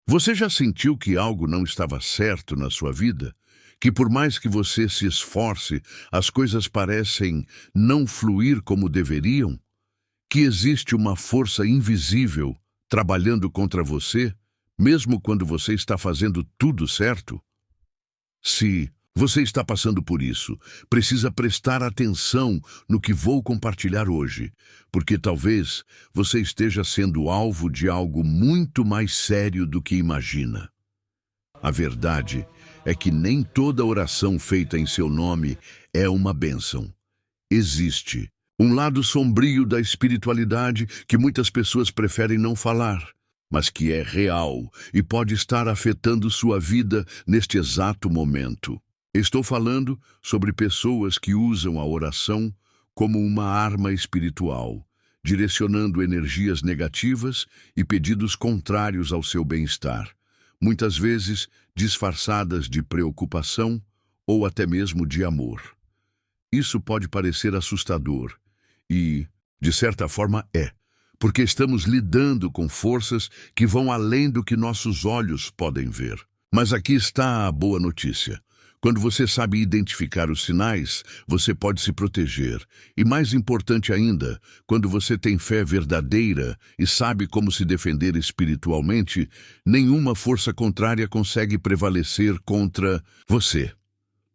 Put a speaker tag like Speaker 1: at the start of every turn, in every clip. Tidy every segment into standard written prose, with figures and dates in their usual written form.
Speaker 1: Você já sentiu que algo não estava certo na sua vida? Que por mais que você se esforce, as coisas parecem não fluir como deveriam? Que existe uma força invisível trabalhando contra você, mesmo quando você está fazendo tudo certo? Se você está passando por isso, precisa prestar atenção no que vou compartilhar hoje, porque talvez você esteja sendo alvo de algo muito mais sério do que imagina. A verdade é que nem toda oração feita em seu nome é uma bênção. Existe um lado sombrio da espiritualidade que muitas pessoas preferem não falar, mas que é real e pode estar afetando sua vida neste exato momento. Estou falando sobre pessoas que usam a oração como uma arma espiritual, direcionando energias negativas e pedidos contrários ao seu bem-estar, muitas vezes disfarçadas de preocupação ou até mesmo de amor. Isso pode parecer assustador e, de certa forma, é, porque estamos lidando com forças que vão além do que nossos olhos podem ver. Mas aqui está a boa notícia. Quando você sabe identificar os sinais, você pode se proteger. E mais importante ainda, quando você tem fé verdadeira e sabe como se defender espiritualmente, nenhuma força contrária consegue prevalecer contra você.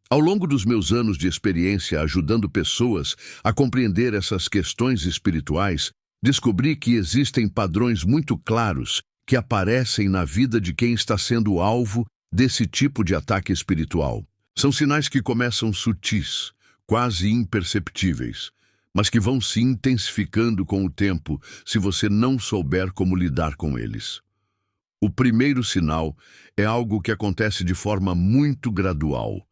Speaker 1: Ao longo dos meus anos de experiência ajudando pessoas a compreender essas questões espirituais, descobri que existem padrões muito claros que aparecem na vida de quem está sendo alvo desse tipo de ataque espiritual. São sinais que começam sutis, quase imperceptíveis, mas que vão se intensificando com o tempo se você não souber como lidar com eles. O primeiro sinal é algo que acontece de forma muito gradual,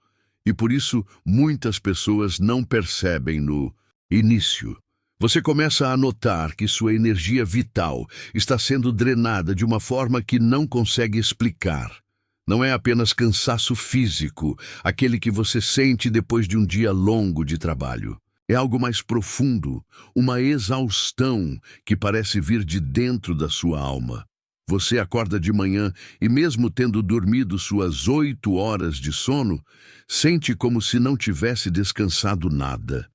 Speaker 1: e por isso muitas pessoas não percebem no início. Você começa a notar que sua energia vital está sendo drenada de uma forma que não consegue explicar. Não é apenas cansaço físico, aquele que você sente depois de um dia longo de trabalho. É algo mais profundo, uma exaustão que parece vir de dentro da sua alma. Você acorda de manhã e, mesmo tendo dormido suas 8 horas de sono, sente como se não tivesse descansado nada.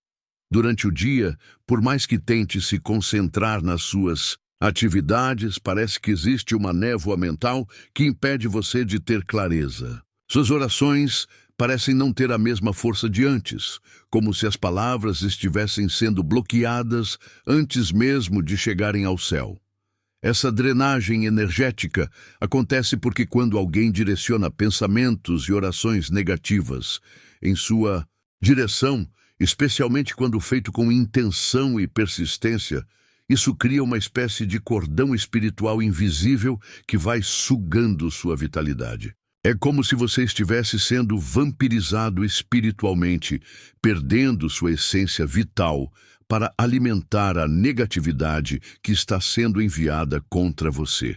Speaker 1: Durante o dia, por mais que tente se concentrar nas suas atividades, parece que existe uma névoa mental que impede você de ter clareza. Suas orações parecem não ter a mesma força de antes, como se as palavras estivessem sendo bloqueadas antes mesmo de chegarem ao céu. Essa drenagem energética acontece porque quando alguém direciona pensamentos e orações negativas em sua direção, especialmente quando feito com intenção e persistência, isso cria uma espécie de cordão espiritual invisível que vai sugando sua vitalidade. É como se você estivesse sendo vampirizado espiritualmente, perdendo sua essência vital para alimentar a negatividade que está sendo enviada contra você.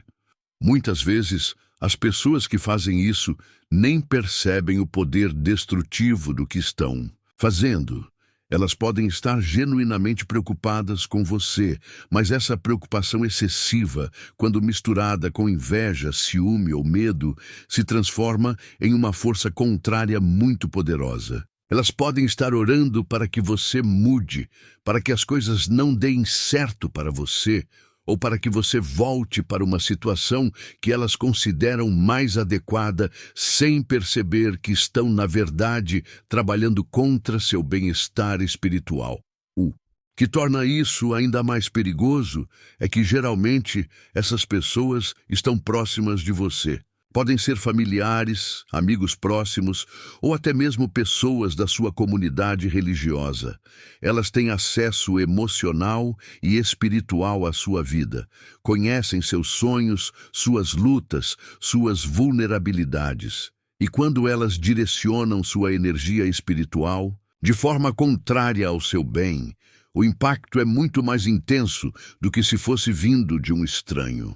Speaker 1: Muitas vezes, as pessoas que fazem isso nem percebem o poder destrutivo do que estão fazendo. Elas podem estar genuinamente preocupadas com você, mas essa preocupação excessiva, quando misturada com inveja, ciúme ou medo, se transforma em uma força contrária muito poderosa. Elas podem estar orando para que você mude, para que as coisas não deem certo para você, ou para que você volte para uma situação que elas consideram mais adequada, sem perceber que estão, na verdade, trabalhando contra seu bem-estar espiritual. O que torna isso ainda mais perigoso é que, geralmente, essas pessoas estão próximas de você. Podem ser familiares, amigos próximos ou até mesmo pessoas da sua comunidade religiosa. Elas têm acesso emocional e espiritual à sua vida, conhecem seus sonhos, suas lutas, suas vulnerabilidades. E quando elas direcionam sua energia espiritual de forma contrária ao seu bem, o impacto é muito mais intenso do que se fosse vindo de um estranho.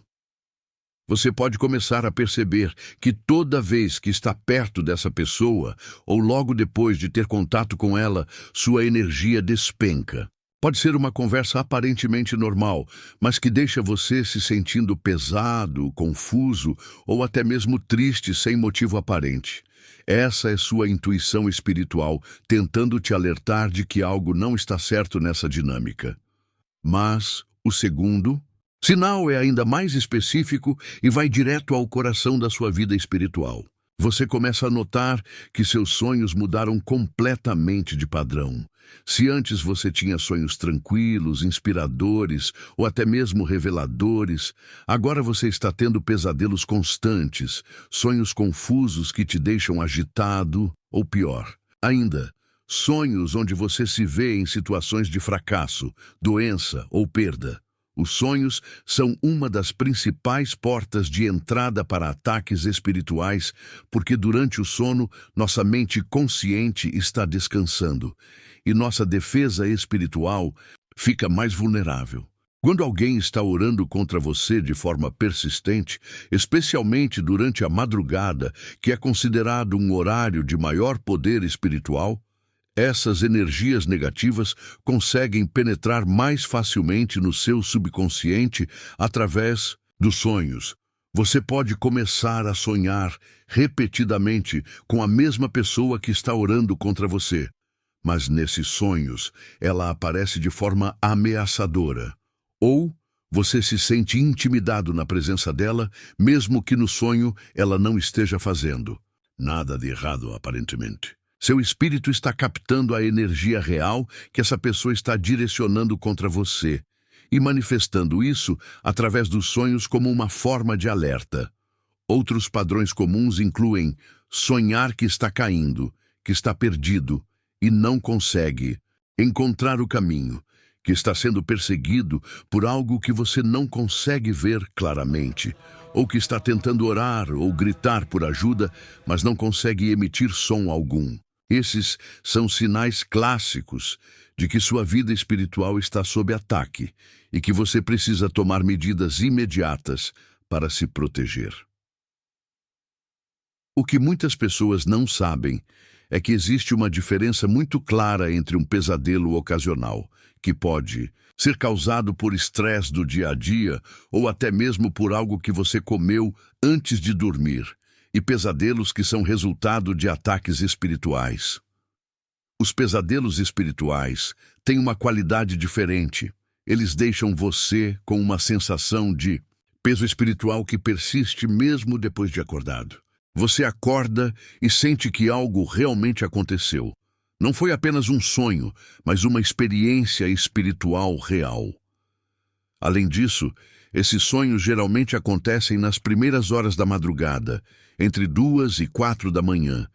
Speaker 1: Você pode começar a perceber que toda vez que está perto dessa pessoa, ou logo depois de ter contato com ela, sua energia despenca. Pode ser uma conversa aparentemente normal, mas que deixa você se sentindo pesado, confuso ou até mesmo triste sem motivo aparente. Essa é sua intuição espiritual tentando te alertar de que algo não está certo nessa dinâmica. Mas o segundo sinal é ainda mais específico e vai direto ao coração da sua vida espiritual. Você começa a notar que seus sonhos mudaram completamente de padrão. Se antes você tinha sonhos tranquilos, inspiradores ou até mesmo reveladores, agora você está tendo pesadelos constantes, sonhos confusos que te deixam agitado, ou pior, ainda, sonhos onde você se vê em situações de fracasso, doença ou perda. Os sonhos são uma das principais portas de entrada para ataques espirituais, porque durante o sono nossa mente consciente está descansando e nossa defesa espiritual fica mais vulnerável. Quando alguém está orando contra você de forma persistente, especialmente durante a madrugada, que é considerado um horário de maior poder espiritual, essas energias negativas conseguem penetrar mais facilmente no seu subconsciente através dos sonhos. Você pode começar a sonhar repetidamente com a mesma pessoa que está orando contra você, mas nesses sonhos ela aparece de forma ameaçadora. Ou você se sente intimidado na presença dela, mesmo que no sonho ela não esteja fazendo nada de errado aparentemente. Seu espírito está captando a energia real que essa pessoa está direcionando contra você e manifestando isso através dos sonhos como uma forma de alerta. Outros padrões comuns incluem sonhar que está caindo, que está perdido e não consegue encontrar o caminho, que está sendo perseguido por algo que você não consegue ver claramente, ou que está tentando orar ou gritar por ajuda, mas não consegue emitir som algum. Esses são sinais clássicos de que sua vida espiritual está sob ataque e que você precisa tomar medidas imediatas para se proteger. O que muitas pessoas não sabem é que existe uma diferença muito clara entre um pesadelo ocasional, que pode ser causado por estresse do dia a dia ou até mesmo por algo que você comeu antes de dormir, e pesadelos que são resultado de ataques espirituais. Os pesadelos espirituais têm uma qualidade diferente. Eles deixam você com uma sensação de peso espiritual que persiste mesmo depois de acordado. Você acorda e sente que algo realmente aconteceu. Não foi apenas um sonho, mas uma experiência espiritual real. Além disso, esses sonhos geralmente acontecem nas primeiras horas da madrugada, entre 2 e 4 da manhã,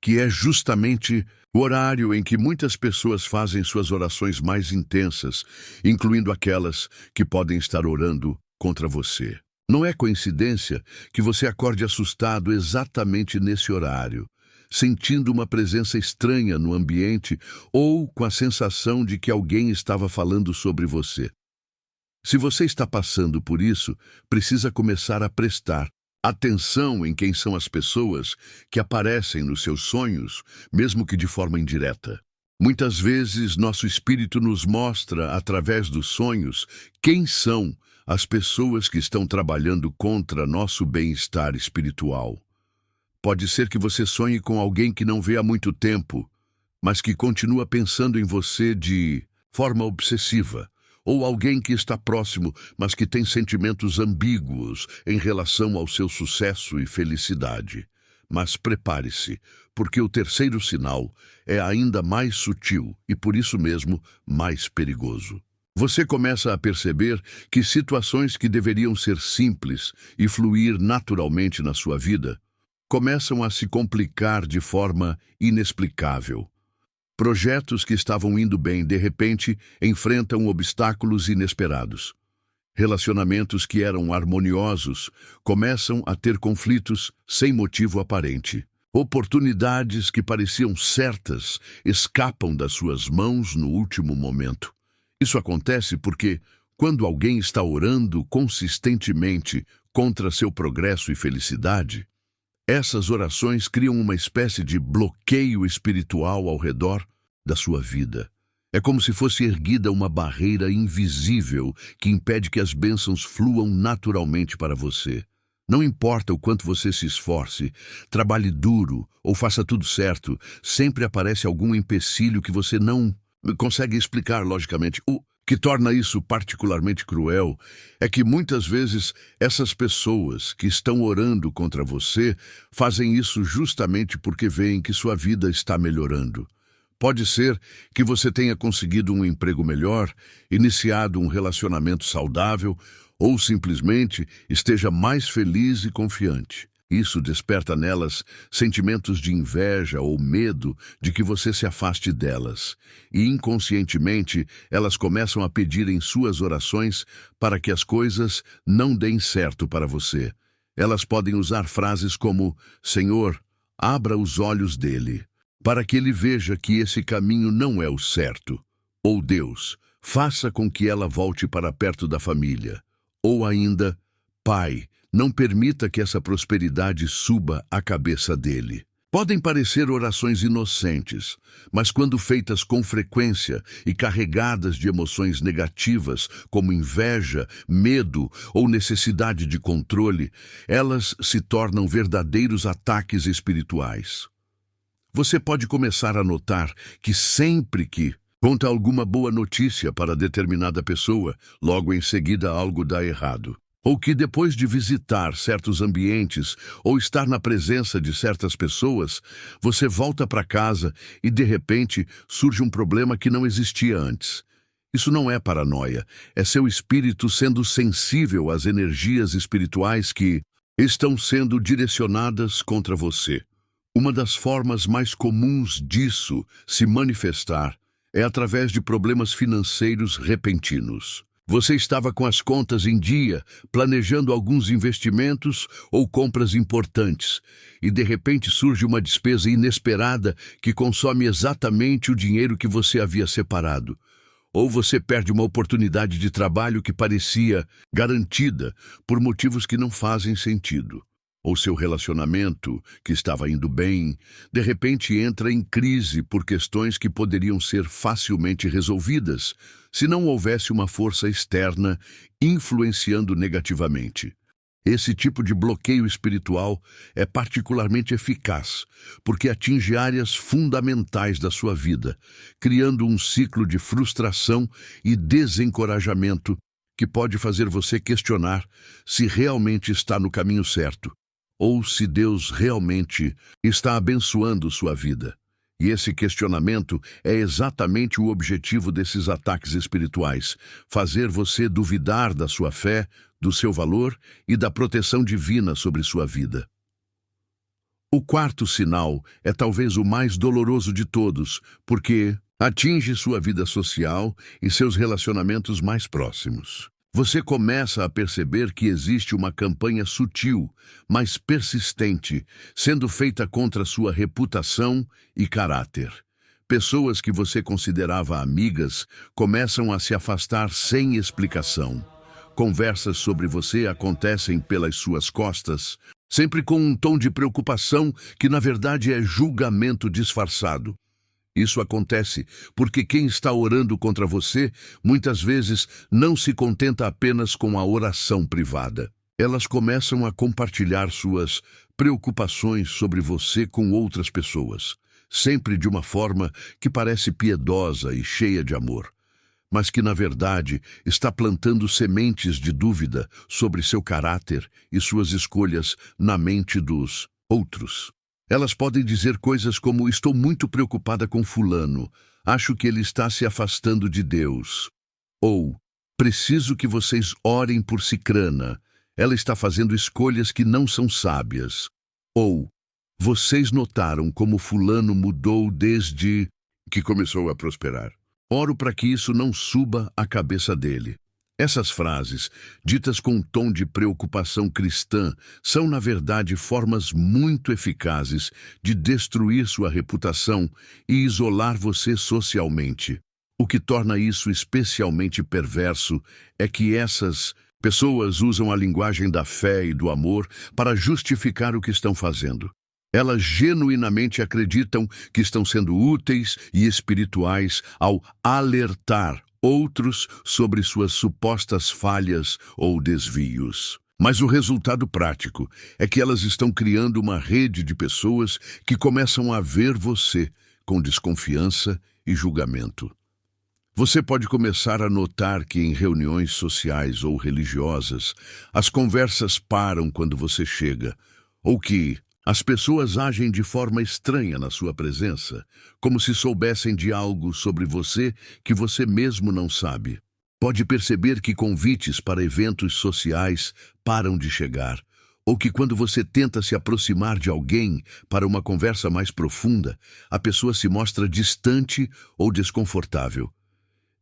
Speaker 1: que é justamente o horário em que muitas pessoas fazem suas orações mais intensas, incluindo aquelas que podem estar orando contra você. Não é coincidência que você acorde assustado exatamente nesse horário, sentindo uma presença estranha no ambiente ou com a sensação de que alguém estava falando sobre você. Se você está passando por isso, precisa começar a prestar atenção em quem são as pessoas que aparecem nos seus sonhos, mesmo que de forma indireta. Muitas vezes, nosso espírito nos mostra, através dos sonhos, quem são as pessoas que estão trabalhando contra nosso bem-estar espiritual. Pode ser que você sonhe com alguém que não vê há muito tempo, mas que continua pensando em você de forma obsessiva, ou alguém que está próximo, mas que tem sentimentos ambíguos em relação ao seu sucesso e felicidade. Mas prepare-se, porque o terceiro sinal é ainda mais sutil e, por isso mesmo, mais perigoso. Você começa a perceber que situações que deveriam ser simples e fluir naturalmente na sua vida começam a se complicar de forma inexplicável. Projetos que estavam indo bem, de repente, enfrentam obstáculos inesperados. Relacionamentos que eram harmoniosos começam a ter conflitos sem motivo aparente. Oportunidades que pareciam certas escapam das suas mãos no último momento. Isso acontece porque, quando alguém está orando consistentemente contra seu progresso e felicidade, essas orações criam uma espécie de bloqueio espiritual ao redor da sua vida. É como se fosse erguida uma barreira invisível que impede que as bênçãos fluam naturalmente para você. Não importa o quanto você se esforce, trabalhe duro ou faça tudo certo, sempre aparece algum empecilho que você não consegue explicar logicamente. O que torna isso particularmente cruel é que muitas vezes essas pessoas que estão orando contra você fazem isso justamente porque veem que sua vida está melhorando. Pode ser que você tenha conseguido um emprego melhor, iniciado um relacionamento saudável ou simplesmente esteja mais feliz e confiante. Isso desperta nelas sentimentos de inveja ou medo de que você se afaste delas. E inconscientemente, elas começam a pedir em suas orações para que as coisas não deem certo para você. Elas podem usar frases como: Senhor, abra os olhos dele, para que ele veja que esse caminho não é o certo. Ou Deus, faça com que ela volte para perto da família. Ou ainda, Pai, não permita que essa prosperidade suba à cabeça dele. Podem parecer orações inocentes, mas quando feitas com frequência e carregadas de emoções negativas, como inveja, medo ou necessidade de controle, elas se tornam verdadeiros ataques espirituais. Você pode começar a notar que sempre que conta alguma boa notícia para determinada pessoa, logo em seguida algo dá errado. Ou que depois de visitar certos ambientes ou estar na presença de certas pessoas, você volta para casa e de repente surge um problema que não existia antes. Isso não é paranoia, é seu espírito sendo sensível às energias espirituais que estão sendo direcionadas contra você. Uma das formas mais comuns disso se manifestar é através de problemas financeiros repentinos. Você estava com as contas em dia, planejando alguns investimentos ou compras importantes, e de repente surge uma despesa inesperada que consome exatamente o dinheiro que você havia separado. Ou você perde uma oportunidade de trabalho que parecia garantida por motivos que não fazem sentido. Ou seu relacionamento, que estava indo bem, de repente entra em crise por questões que poderiam ser facilmente resolvidas, se não houvesse uma força externa influenciando negativamente. Esse tipo de bloqueio espiritual é particularmente eficaz, porque atinge áreas fundamentais da sua vida, criando um ciclo de frustração e desencorajamento que pode fazer você questionar se realmente está no caminho certo, ou se Deus realmente está abençoando sua vida. E esse questionamento é exatamente o objetivo desses ataques espirituais: fazer você duvidar da sua fé, do seu valor e da proteção divina sobre sua vida. O quarto sinal é talvez o mais doloroso de todos, porque atinge sua vida social e seus relacionamentos mais próximos. Você começa a perceber que existe uma campanha sutil, mas persistente, sendo feita contra sua reputação e caráter. Pessoas que você considerava amigas começam a se afastar sem explicação. Conversas sobre você acontecem pelas suas costas, sempre com um tom de preocupação que na verdade é julgamento disfarçado. Isso acontece porque quem está orando contra você, muitas vezes, não se contenta apenas com a oração privada. Elas começam a compartilhar suas preocupações sobre você com outras pessoas, sempre de uma forma que parece piedosa e cheia de amor, mas que, na verdade, está plantando sementes de dúvida sobre seu caráter e suas escolhas na mente dos outros. Elas podem dizer coisas como: estou muito preocupada com fulano, acho que ele está se afastando de Deus. Ou, preciso que vocês orem por Cicrana, ela está fazendo escolhas que não são sábias. Ou, vocês notaram como fulano mudou desde que começou a prosperar. Oro para que isso não suba à cabeça dele. Essas frases, ditas com um tom de preocupação cristã, são, na verdade, formas muito eficazes de destruir sua reputação e isolar você socialmente. O que torna isso especialmente perverso é que essas pessoas usam a linguagem da fé e do amor para justificar o que estão fazendo. Elas genuinamente acreditam que estão sendo úteis e espirituais ao alertar outros sobre suas supostas falhas ou desvios. Mas o resultado prático é que elas estão criando uma rede de pessoas que começam a ver você com desconfiança e julgamento. Você pode começar a notar que em reuniões sociais ou religiosas, as conversas param quando você chega, ou que as pessoas agem de forma estranha na sua presença, como se soubessem de algo sobre você que você mesmo não sabe. Pode perceber que convites para eventos sociais param de chegar, ou que quando você tenta se aproximar de alguém para uma conversa mais profunda, a pessoa se mostra distante ou desconfortável.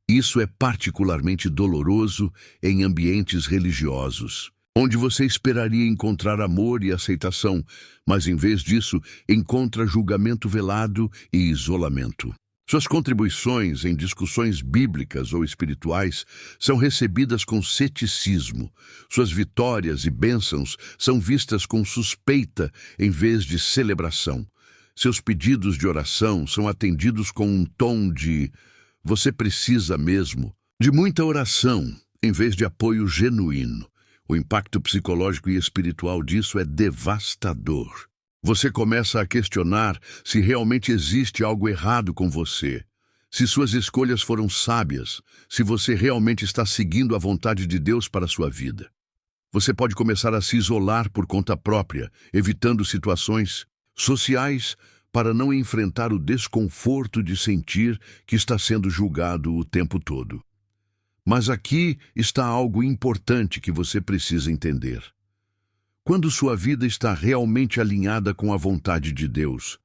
Speaker 1: Isso é particularmente doloroso em ambientes religiosos, onde você esperaria encontrar amor e aceitação, mas em vez disso, encontra julgamento velado e isolamento. Suas contribuições em discussões bíblicas ou espirituais são recebidas com ceticismo. Suas vitórias e bênçãos são vistas com suspeita em vez de celebração. Seus pedidos de oração são atendidos com um tom de "você precisa mesmo", de muita oração, em vez de apoio genuíno. O impacto psicológico e espiritual disso é devastador. Você começa a questionar se realmente existe algo errado com você, se suas escolhas foram sábias, se você realmente está seguindo a vontade de Deus para a sua vida. Você pode começar a se isolar por conta própria, evitando situações sociais para não enfrentar o desconforto de sentir que está sendo julgado o tempo todo. Mas aqui está algo importante que você precisa entender. Quando sua vida está realmente alinhada com a vontade de Deus,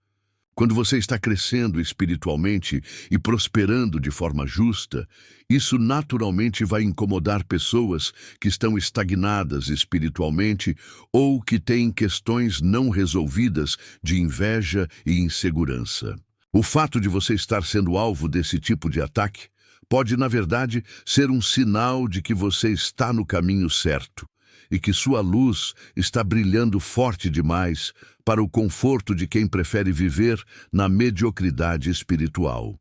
Speaker 1: quando você está crescendo espiritualmente e prosperando de forma justa, isso naturalmente vai incomodar pessoas que estão estagnadas espiritualmente ou que têm questões não resolvidas de inveja e insegurança. O fato de você estar sendo alvo desse tipo de ataque pode, na verdade, ser um sinal de que você está no caminho certo e que sua luz está brilhando forte demais para o conforto de quem prefere viver na mediocridade espiritual.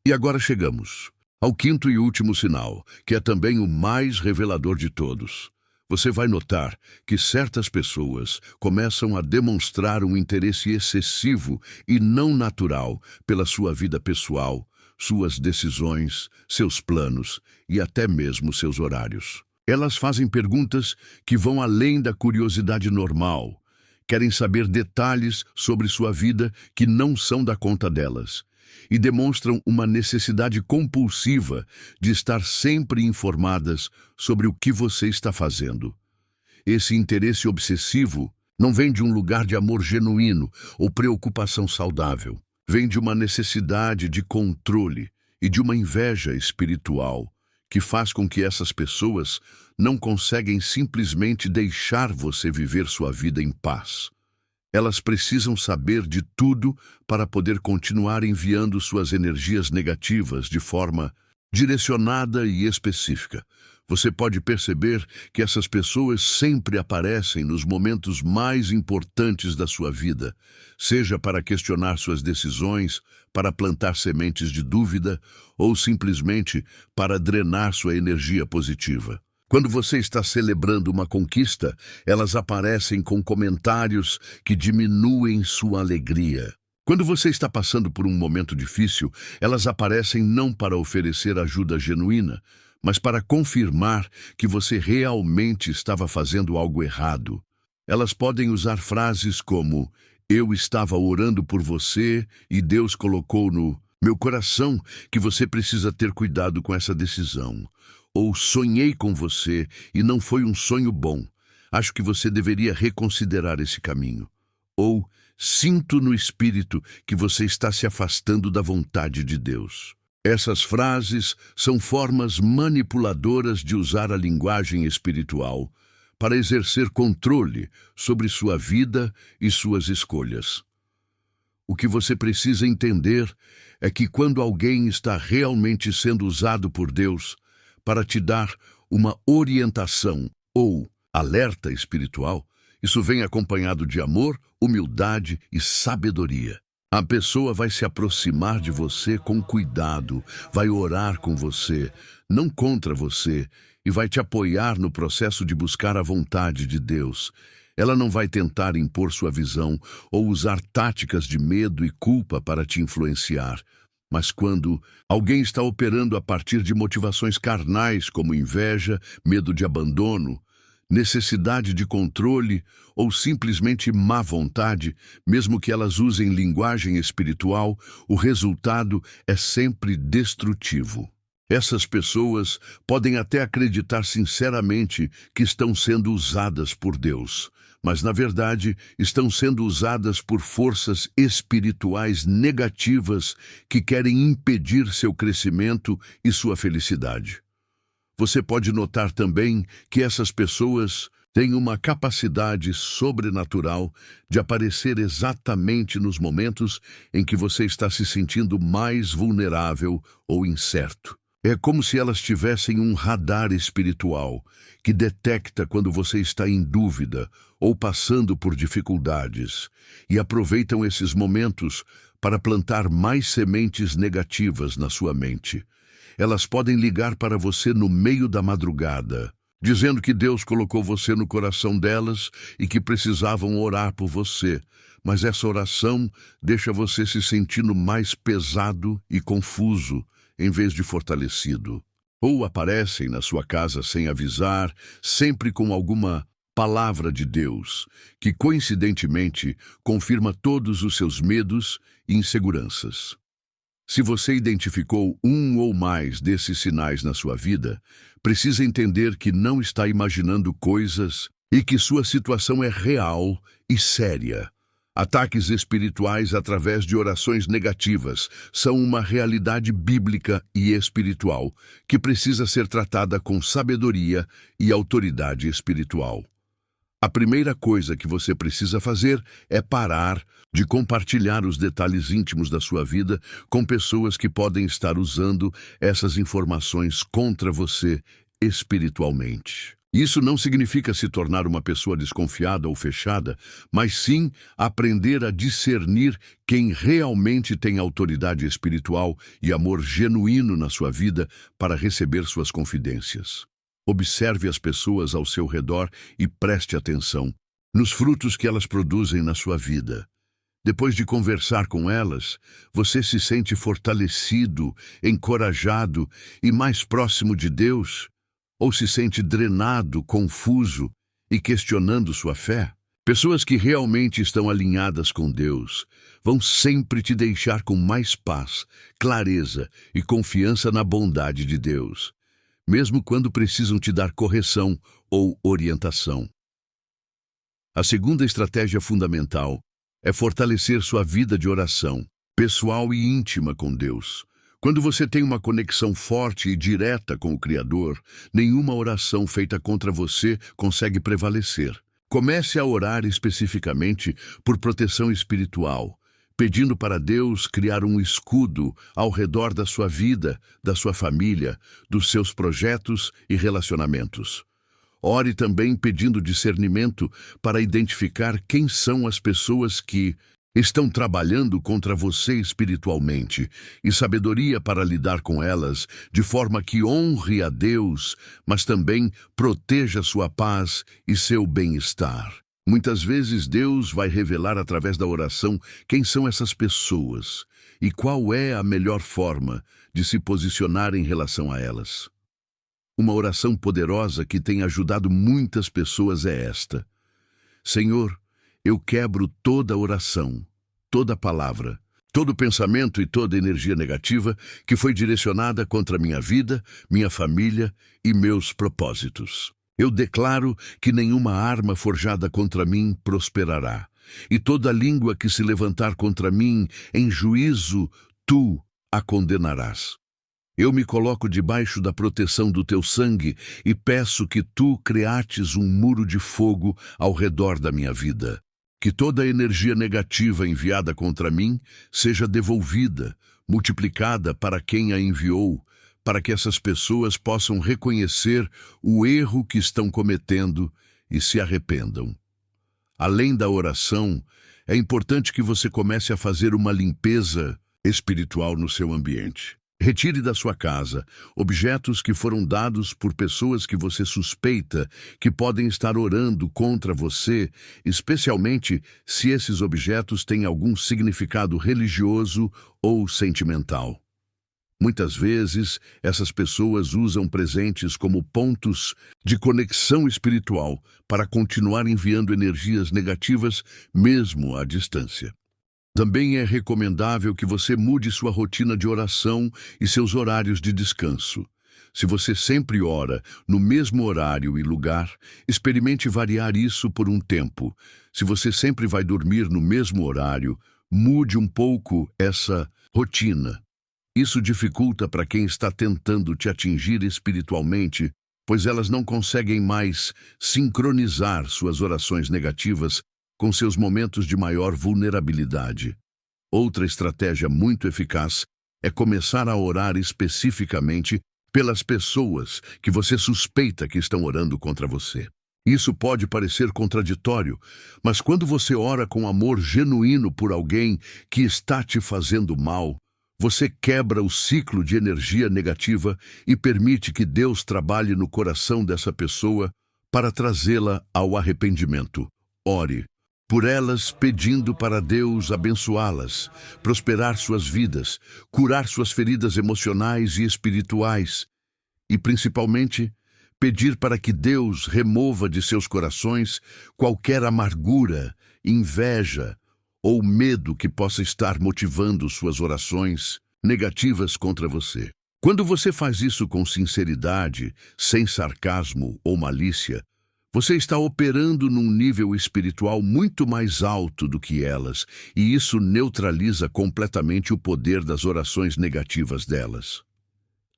Speaker 1: E agora chegamos ao quinto e último sinal, que é também o mais revelador de todos. Você vai notar que certas pessoas começam a demonstrar um interesse excessivo e não natural pela sua vida pessoal, suas decisões, seus planos e até mesmo seus horários. Elas fazem perguntas que vão além da curiosidade normal. Querem saber detalhes sobre sua vida que não são da conta delas e demonstram uma necessidade compulsiva de estar sempre informadas sobre o que você está fazendo. Esse interesse obsessivo não vem de um lugar de amor genuíno ou preocupação saudável. Vem de uma necessidade de controle e de uma inveja espiritual que faz com que essas pessoas não conseguem simplesmente deixar você viver sua vida em paz. Elas precisam saber de tudo para poder continuar enviando suas energias negativas de forma direcionada e específica. Você pode perceber que essas pessoas sempre aparecem nos momentos mais importantes da sua vida, seja para questionar suas decisões, para plantar sementes de dúvida ou simplesmente para drenar sua energia positiva. Quando você está celebrando uma conquista, elas aparecem com comentários que diminuem sua alegria. Quando você está passando por um momento difícil, elas aparecem não para oferecer ajuda genuína, mas para confirmar que você realmente estava fazendo algo errado. Elas podem usar frases como "eu estava orando por você e Deus colocou no meu coração que você precisa ter cuidado com essa decisão", ou "sonhei com você e não foi um sonho bom, acho que você deveria reconsiderar esse caminho", ou "sinto no espírito que você está se afastando da vontade de Deus". Essas frases são formas manipuladoras de usar a linguagem espiritual para exercer controle sobre sua vida e suas escolhas. O que você precisa entender é que quando alguém está realmente sendo usado por Deus para te dar uma orientação ou alerta espiritual, Isso vem acompanhado de amor, humildade e sabedoria. A pessoa vai se aproximar de você com cuidado, vai orar com você, não contra você, e vai te apoiar no processo de buscar a vontade de Deus. Ela não vai tentar impor sua visão ou usar táticas de medo e culpa para te influenciar. Mas quando alguém está operando a partir de motivações carnais, como inveja, medo de abandono, necessidade de controle ou simplesmente má vontade, mesmo que elas usem linguagem espiritual, o resultado é sempre destrutivo. Essas pessoas podem até acreditar sinceramente que estão sendo usadas por Deus, mas na verdade estão sendo usadas por forças espirituais negativas que querem impedir seu crescimento e sua felicidade. Você pode notar também que essas pessoas têm uma capacidade sobrenatural de aparecer exatamente nos momentos em que você está se sentindo mais vulnerável ou incerto. É como se elas tivessem um radar espiritual que detecta quando você está em dúvida ou passando por dificuldades e aproveitam esses momentos para plantar mais sementes negativas na sua mente. Elas podem ligar para você no meio da madrugada, dizendo que Deus colocou você no coração delas e que precisavam orar por você, mas essa oração deixa você se sentindo mais pesado e confuso, em vez de fortalecido. Ou aparecem na sua casa sem avisar, sempre com alguma palavra de Deus, que coincidentemente confirma todos os seus medos e inseguranças. Se você identificou um ou mais desses sinais na sua vida, precisa entender que não está imaginando coisas e que sua situação é real e séria. Ataques espirituais através de orações negativas são uma realidade bíblica e espiritual que precisa ser tratada com sabedoria e autoridade espiritual. A primeira coisa que você precisa fazer é parar de compartilhar os detalhes íntimos da sua vida com pessoas que podem estar usando essas informações contra você espiritualmente. Isso não significa se tornar uma pessoa desconfiada ou fechada, mas sim aprender a discernir quem realmente tem autoridade espiritual e amor genuíno na sua vida para receber suas confidências. Observe as pessoas ao seu redor e preste atenção nos frutos que elas produzem na sua vida. Depois de conversar com elas, você se sente fortalecido, encorajado e mais próximo de Deus? Ou se sente drenado, confuso e questionando sua fé? Pessoas que realmente estão alinhadas com Deus vão sempre te deixar com mais paz, clareza e confiança na bondade de Deus, mesmo quando precisam te dar correção ou orientação. A segunda estratégia fundamental é fortalecer sua vida de oração, pessoal e íntima com Deus. Quando você tem uma conexão forte e direta com o Criador, nenhuma oração feita contra você consegue prevalecer. Comece a orar especificamente por proteção espiritual, pedindo para Deus criar um escudo ao redor da sua vida, da sua família, dos seus projetos e relacionamentos. Ore também pedindo discernimento para identificar quem são as pessoas que estão trabalhando contra você espiritualmente e sabedoria para lidar com elas de forma que honre a Deus, mas também proteja sua paz e seu bem-estar. Muitas vezes Deus vai revelar através da oração quem são essas pessoas e qual é a melhor forma de se posicionar em relação a elas. Uma oração poderosa que tem ajudado muitas pessoas é esta: Senhor, eu quebro toda oração, toda palavra, todo pensamento e toda energia negativa que foi direcionada contra minha vida, minha família e meus propósitos. Eu declaro que nenhuma arma forjada contra mim prosperará, e toda língua que se levantar contra mim em juízo, tu a condenarás. Eu me coloco debaixo da proteção do teu sangue e peço que tu criates um muro de fogo ao redor da minha vida. Que toda a energia negativa enviada contra mim seja devolvida, multiplicada para quem a enviou, para que essas pessoas possam reconhecer o erro que estão cometendo e se arrependam. Além da oração, é importante que você comece a fazer uma limpeza espiritual no seu ambiente. Retire da sua casa objetos que foram dados por pessoas que você suspeita que podem estar orando contra você, especialmente se esses objetos têm algum significado religioso ou sentimental. Muitas vezes, essas pessoas usam presentes como pontos de conexão espiritual para continuar enviando energias negativas, mesmo à distância. Também é recomendável que você mude sua rotina de oração e seus horários de descanso. Se você sempre ora no mesmo horário e lugar, experimente variar isso por um tempo. Se você sempre vai dormir no mesmo horário, mude um pouco essa rotina. Isso dificulta para quem está tentando te atingir espiritualmente, pois elas não conseguem mais sincronizar suas orações negativas com seus momentos de maior vulnerabilidade. Outra estratégia muito eficaz é começar a orar especificamente pelas pessoas que você suspeita que estão orando contra você. Isso pode parecer contraditório, mas quando você ora com amor genuíno por alguém que está te fazendo mal, você quebra o ciclo de energia negativa e permite que Deus trabalhe no coração dessa pessoa para trazê-la ao arrependimento. Ore por elas, pedindo para Deus abençoá-las, prosperar suas vidas, curar suas feridas emocionais e espirituais e, principalmente, pedir para que Deus remova de seus corações qualquer amargura, inveja ou medo que possa estar motivando suas orações negativas contra você. Quando você faz isso com sinceridade, sem sarcasmo ou malícia, você está operando num nível espiritual muito mais alto do que elas, e isso neutraliza completamente o poder das orações negativas delas.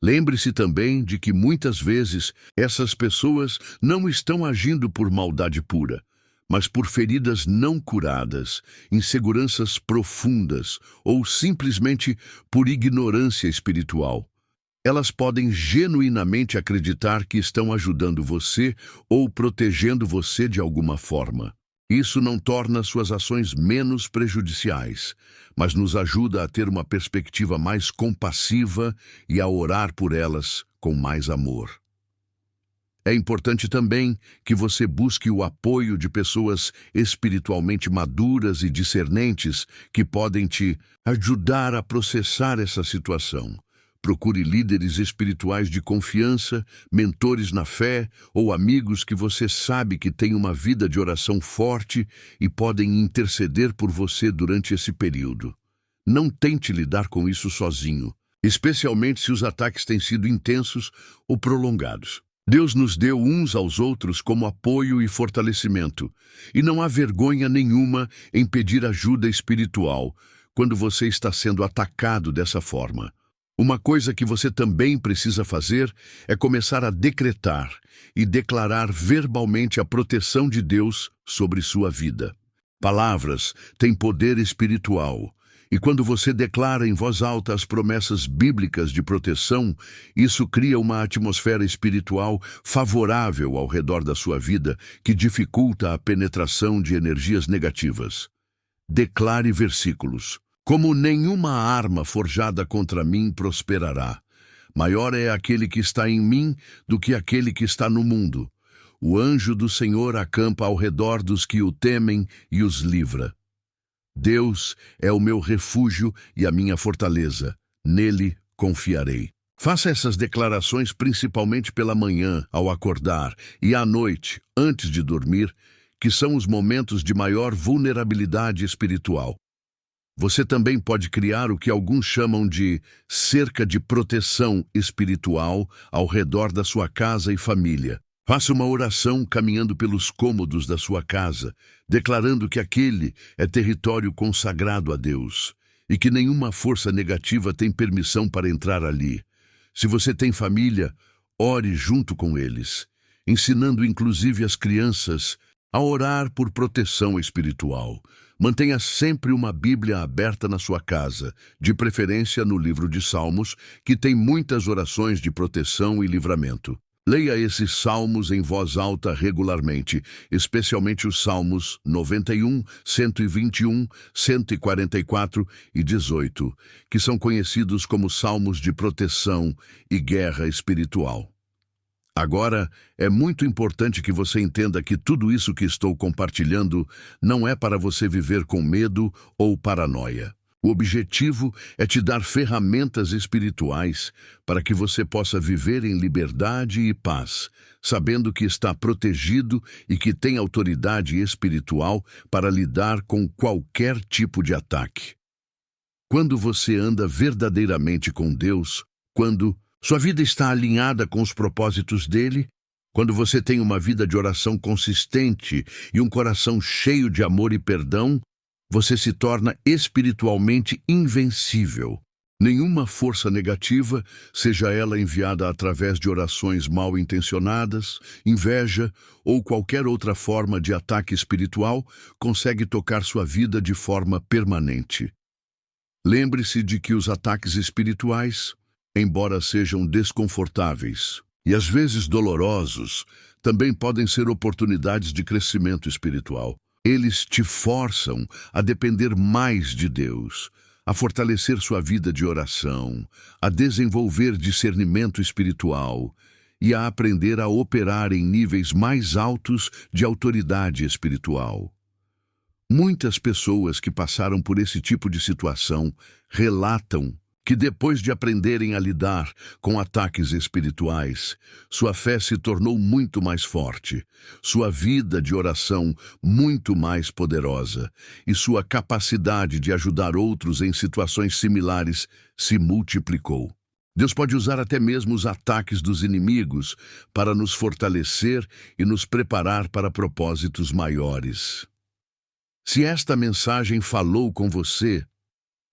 Speaker 1: Lembre-se também de que muitas vezes essas pessoas não estão agindo por maldade pura, mas por feridas não curadas, inseguranças profundas ou simplesmente por ignorância espiritual. Elas podem genuinamente acreditar que estão ajudando você ou protegendo você de alguma forma. Isso não torna suas ações menos prejudiciais, mas nos ajuda a ter uma perspectiva mais compassiva e a orar por elas com mais amor. É importante também que você busque o apoio de pessoas espiritualmente maduras e discernentes que podem te ajudar a processar essa situação. Procure líderes espirituais de confiança, mentores na fé ou amigos que você sabe que têm uma vida de oração forte e podem interceder por você durante esse período. Não tente lidar com isso sozinho, especialmente se os ataques têm sido intensos ou prolongados. Deus nos deu uns aos outros como apoio e fortalecimento, e não há vergonha nenhuma em pedir ajuda espiritual quando você está sendo atacado dessa forma. Uma coisa que você também precisa fazer é começar a decretar e declarar verbalmente a proteção de Deus sobre sua vida. Palavras têm poder espiritual, e quando você declara em voz alta as promessas bíblicas de proteção, isso cria uma atmosfera espiritual favorável ao redor da sua vida que dificulta a penetração de energias negativas. Declare versículos. Como nenhuma arma forjada contra mim prosperará. Maior é aquele que está em mim do que aquele que está no mundo. O anjo do Senhor acampa ao redor dos que o temem e os livra. Deus é o meu refúgio e a minha fortaleza. Nele confiarei. Faça essas declarações principalmente pela manhã, ao acordar, e à noite, antes de dormir, que são os momentos de maior vulnerabilidade espiritual. Você também pode criar o que alguns chamam de cerca de proteção espiritual ao redor da sua casa e família. Faça uma oração caminhando pelos cômodos da sua casa, declarando que aquele é território consagrado a Deus e que nenhuma força negativa tem permissão para entrar ali. Se você tem família, ore junto com eles, ensinando inclusive as crianças a orar por proteção espiritual. Mantenha sempre uma Bíblia aberta na sua casa, de preferência no livro de Salmos, que tem muitas orações de proteção e livramento. Leia esses salmos em voz alta regularmente, especialmente os salmos 91, 121, 144 e 18, que são conhecidos como salmos de proteção e guerra espiritual. Agora, é muito importante que você entenda que tudo isso que estou compartilhando não é para você viver com medo ou paranoia. O objetivo é te dar ferramentas espirituais para que você possa viver em liberdade e paz, sabendo que está protegido e que tem autoridade espiritual para lidar com qualquer tipo de ataque. Quando você anda verdadeiramente com Deus, quando sua vida está alinhada com os propósitos dele, quando você tem uma vida de oração consistente e um coração cheio de amor e perdão, você se torna espiritualmente invencível. Nenhuma força negativa, seja ela enviada através de orações mal intencionadas, inveja ou qualquer outra forma de ataque espiritual, consegue tocar sua vida de forma permanente. Lembre-se de que os ataques espirituais, embora sejam desconfortáveis e às vezes dolorosos, também podem ser oportunidades de crescimento espiritual. Eles te forçam a depender mais de Deus, a fortalecer sua vida de oração, a desenvolver discernimento espiritual e a aprender a operar em níveis mais altos de autoridade espiritual. Muitas pessoas que passaram por esse tipo de situação relatam que depois de aprenderem a lidar com ataques espirituais, sua fé se tornou muito mais forte, sua vida de oração muito mais poderosa e sua capacidade de ajudar outros em situações similares se multiplicou. Deus pode usar até mesmo os ataques dos inimigos para nos fortalecer e nos preparar para propósitos maiores. Se esta mensagem falou com você,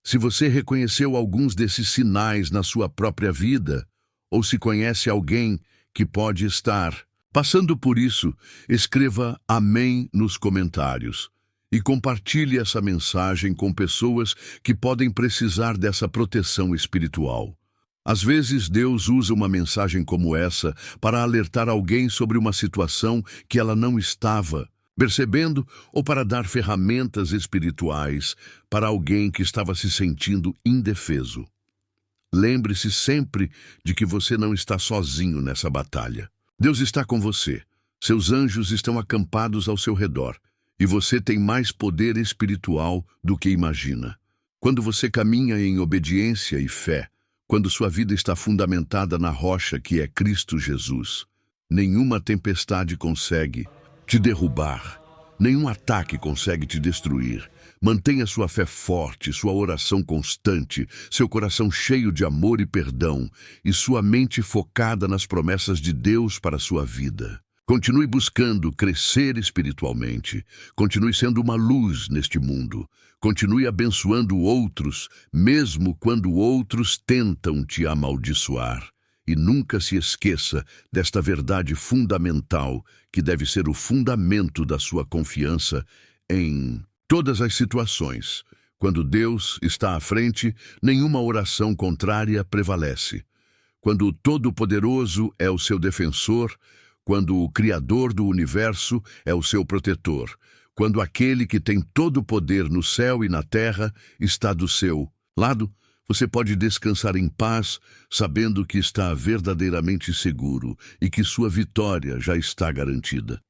Speaker 1: se você reconheceu alguns desses sinais na sua própria vida, ou se conhece alguém que pode estar passando por isso, escreva amém nos comentários e compartilhe essa mensagem com pessoas que podem precisar dessa proteção espiritual. Às vezes, Deus usa uma mensagem como essa para alertar alguém sobre uma situação que ela não estava percebendo, ou para dar ferramentas espirituais para alguém que estava se sentindo indefeso. Lembre-se sempre de que você não está sozinho nessa batalha. Deus está com você. Seus anjos estão acampados ao seu redor, e você tem mais poder espiritual do que imagina. Quando você caminha em obediência e fé, quando sua vida está fundamentada na rocha que é Cristo Jesus, nenhuma tempestade consegue te derrubar. Nenhum ataque consegue te destruir. Mantenha sua fé forte, sua oração constante, seu coração cheio de amor e perdão e sua mente focada nas promessas de Deus para a sua vida. Continue buscando crescer espiritualmente. Continue sendo uma luz neste mundo. Continue abençoando outros, mesmo quando outros tentam te amaldiçoar. E nunca se esqueça desta verdade fundamental, que deve ser o fundamento da sua confiança em todas as situações. Quando Deus está à frente, nenhuma oração contrária prevalece. Quando o Todo-Poderoso é o seu defensor, quando o Criador do universo é o seu protetor, quando aquele que tem todo o poder no céu e na terra está do seu lado, você pode descansar em paz, sabendo que está verdadeiramente seguro e que sua vitória já está garantida.